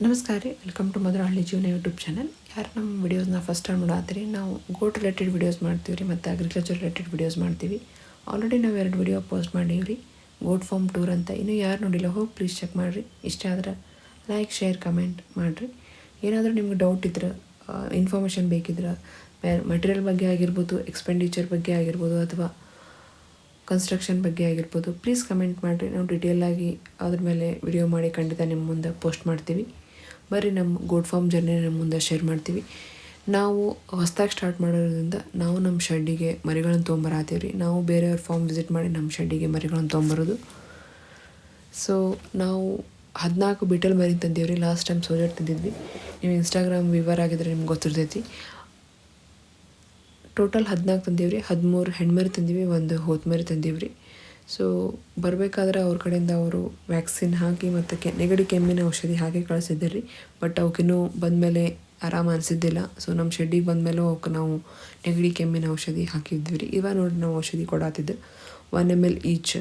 ನಮಸ್ಕಾರ ರೀ, welcome to ಮಧುರಹಳ್ಳಿ ಜೀವನ ಯೂಟ್ಯೂಬ್ ಚಾನಲ್. ಯಾರು ನಮ್ಮ ವಿಡಿಯೋಸ್ನ ಫಸ್ಟ್ ಟೈಮ್ ನೋಡತ್ತೀರಿ, ನಾವು ಗೋಟ್ ರಿಲೇಟೆಡ್ ವಿಡಿಯೋಸ್ ಮಾಡ್ತೀವಿ ರೀ ಮತ್ತು ಅಗ್ರಿಕಲ್ಚರ್ ರಿಲೇಟೆಡ್ ವಿಡಿಯೋಸ್ ಮಾಡ್ತೀವಿ. ಆಲ್ರೆಡಿ ನಾವು 2 ವಿಡಿಯೋ ಪೋಸ್ಟ್ ಮಾಡೀವಿ ರೀ, ಗೋಟ್ ಫಾರ್ಮ್ ಟೂರ್ ಅಂತ. ಇನ್ನೂ ಯಾರು ನೋಡಿಲ್ಲ ಹೋಗಿ ಪ್ಲೀಸ್ ಚೆಕ್ ಮಾಡಿರಿ. ಇಷ್ಟ ಆದ್ರೆ ಲೈಕ್, ಶೇರ್, ಕಮೆಂಟ್ ಮಾಡಿರಿ. ಏನಾದರೂ ನಿಮ್ಗೆ ಡೌಟ್ ಇದ್ರೆ, ಇನ್ಫಾರ್ಮೇಷನ್ ಬೇಕಿದ್ರೆ, ಮಟೀರಿಯಲ್ ಬಗ್ಗೆ ಆಗಿರ್ಬೋದು, ಎಕ್ಸ್ಪೆಂಡಿಚರ್ ಬಗ್ಗೆ ಆಗಿರ್ಬೋದು, ಅಥವಾ ಕನ್ಸ್ಟ್ರಕ್ಷನ್ ಬಗ್ಗೆ ಆಗಿರ್ಬೋದು, ಪ್ಲೀಸ್ ಕಮೆಂಟ್ ಮಾಡಿರಿ. ನಾವು ಡೀಟೇಲಾಗಿ ಅದ್ರ ಮೇಲೆ ವಿಡಿಯೋ ಮಾಡಿ ಖಂಡಿತ ನಿಮ್ಮ ಮುಂದೆ ಪೋಸ್ಟ್ ಮಾಡ್ತೀವಿ. ಬರ್ರಿ, ನಮ್ಮ ಗೋಟ್ ಫಾರ್ಮ್ ಜರ್ನಿ ನಮ್ಮ ಮುಂದೆ ಶೇರ್ ಮಾಡ್ತೀವಿ. ನಾವು ಹೊಸದಾಗಿ ಸ್ಟಾರ್ಟ್ ಮಾಡೋದ್ರಿಂದ ನಾವು ನಮ್ಮ ಶೆಡ್ಡಿಗೆ ಮರಿಗಳನ್ನು ತೊಗೊಂಬರತ್ತೀವಿ ರೀ. ನಾವು ಬೇರೆಯವ್ರ ಫಾರ್ಮ್ ವಿಸಿಟ್ ಮಾಡಿ ನಮ್ಮ ಶೆಡ್ಡಿಗೆ ಮರಿಗಳನ್ನು ತೊಗೊಂಬರೋದು. ಸೊ ನಾವು 14 ಬಿಟಲ್ ಮರಿ ತಂದೀವಿ ರೀ. ಲಾಸ್ಟ್ ಟೈಮ್ ಸೋಜರ್ ತಂದಿದ್ವಿ. ನೀವು ಇನ್ಸ್ಟಾಗ್ರಾಮ್ ವಿವರ್ ಆಗಿದ್ರೆ ನಿಮ್ಗೆ ಗೊತ್ತಿರ್ತೈತಿ. ಟೋಟಲ್ 14 ತಂದೀವಿ ರೀ. 13 ಹೆಣ್ಮರಿ ತಂದೀವಿ, 1 ಹೋತಮರಿ ತಂದೀವಿ ರೀ. ಸೊ ಬರಬೇಕಾದ್ರೆ ಅವ್ರ ಕಡೆಯಿಂದ ಅವರು ವ್ಯಾಕ್ಸಿನ್ ಹಾಕಿ ಮತ್ತು ನೆಗಡಿ ಕೆಮ್ಮಿನ ಔಷಧಿ ಹಾಕಿ ಕಳಿಸಿದ್ದೆ ರೀ. ಬಟ್ ಅವಕ್ಕಿನ್ನೂ ಬಂದಮೇಲೆ ಆರಾಮ ಅನಿಸಿದ್ದಿಲ್ಲ. ಸೊ ನಮ್ಮ ಶೆಡ್ಡಿಗೆ ಬಂದಮೇಲೂ ಅವಕ್ಕೆ ನಾವು ನೆಗಡಿ ಕೆಮ್ಮಿನ ಔಷಧಿ ಹಾಕಿದ್ವಿ ರೀ. ಇವಾಗ ನೋಡಿ ನಾವು ಔಷಧಿ ಕೊಡಾತಿದ್ದು 1 ml ಈಚ್.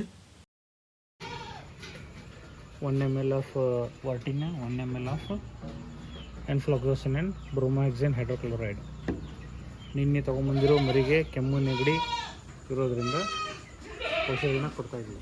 1 ml ಆಫ್ ವಾಟಿನ, 1 ml of enrofloxacin and bromhexine hydrochloride. ನಿನ್ನೆ ತೊಗೊಂಬಂದಿರೋ ಮರಿಗೆ ಕೆಮ್ಮು ನೆಗಡಿ ಇರೋದ್ರಿಂದ ಔಷಧಿನ ಕೊಡ್ತಾಯಿದ್ದೀವಿ.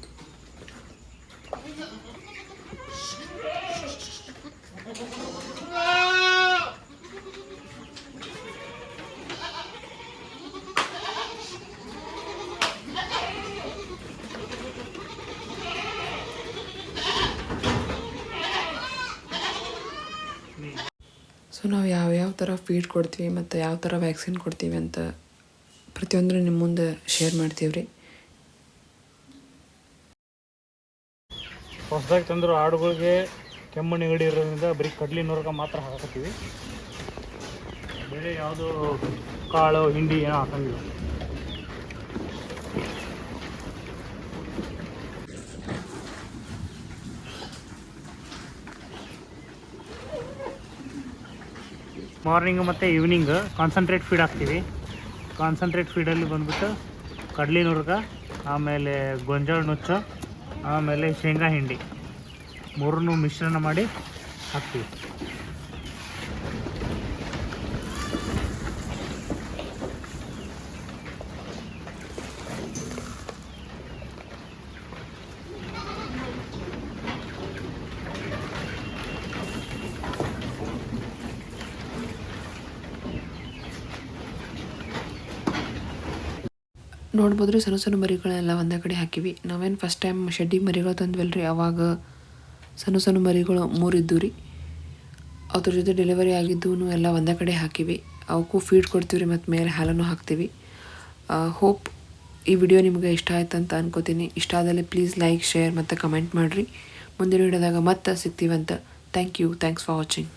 ಸೊ ನಾವು ಯಾವ್ಯಾವ ಥರ ಫೀಡ್ ಕೊಡ್ತೀವಿ ಮತ್ತು ಯಾವ ಥರ ವ್ಯಾಕ್ಸಿನ್ ಕೊಡ್ತೀವಿ ಅಂತ ಪ್ರತಿಯೊಂದನ್ನು ನಿಮ್ಮ ಮುಂದೆ ಶೇರ್ ಮಾಡ್ತೀವಿ ರೀ. ಹೊಸದಾಗಿ ತಂದಿರೋ ಆಡುಗಳಿಗೆ ಕೆಮ್ಮು ನೆಗಡಿ ಇರೋದ್ರಿಂದ ಬರೀ ಕಡ್ಲಿ ನೂರ್ಗ ಮಾತ್ರ ಹಾಕತ್ತೀವಿ. ಬೇರೆ ಯಾವುದು ಕಾಳು ಹಿಂಡಿ ಏನೋ ಹಾಕಂಗಿಲ್ಲ. ಮಾರ್ನಿಂಗ್ ಮತ್ತು ಈವ್ನಿಂಗ್ ಕಾನ್ಸಂಟ್ರೇಟ್ ಫೀಡ್ ಹಾಕ್ತೀವಿ. ಕಾನ್ಸಂಟ್ರೇಟ್ ಫೀಡಲ್ಲಿ ಬಂದ್ಬಿಟ್ಟು ಕಡ್ಲಿ ನುರ್ಗ, ಆಮೇಲೆ ಗೊಂಜಾಳ ನುಚ್ಚು, ಆಮೇಲೆ ಶೇಂಗಾ ಹಿಂಡಿ 3 ಮಿಶ್ರಣ ಮಾಡಿ ಹಾಕ್ತೀವಿ. ನೋಡ್ಬೋದು ರೀ, ಸಣ್ಣ ಸಣ್ಣ ಮರಿಗಳೆಲ್ಲ ಒಂದೇ ಕಡೆ ಹಾಕಿವಿ. ನಾವೇನು ಫಸ್ಟ್ ಟೈಮ್ ಶೆಡ್ಡಿಗೆ ಮರಿಗಳು ತಂದ್ವಲ್ಲ ರೀ, ಅವಾಗ ಸಣ್ಣ ಸಣ್ಣ ಮರಿಗಳು 3 ಇದ್ದು ರೀ. ಅದ್ರ ಜೊತೆ ಡೆಲಿವರಿ ಆಗಿದ್ದು ಎಲ್ಲ ಒಂದೇ ಕಡೆ ಹಾಕಿವಿ. ಅವಕ್ಕೂ ಫೀಡ್ ಕೊಡ್ತೀವಿ ರೀ ಮತ್ತು ಮೇಲೆ ಹಾಲನ್ನು ಹಾಕ್ತೀವಿ. ಹೋಪ್ ಈ ವಿಡಿಯೋ ನಿಮಗೆ ಇಷ್ಟ ಆಯ್ತು ಅಂತ ಅನ್ಕೋತೀನಿ. ಇಷ್ಟ ಆದಲ್ಲಿ ಪ್ಲೀಸ್ ಲೈಕ್, ಶೇರ್ ಮತ್ತು ಕಮೆಂಟ್ ಮಾಡಿರಿ. ಮುಂದಿನ ವಿಡಿಯೋದಾಗ ಮತ್ತೆ ಸಿಗ್ತೀವಂತ. Thank you. Thanks for watching.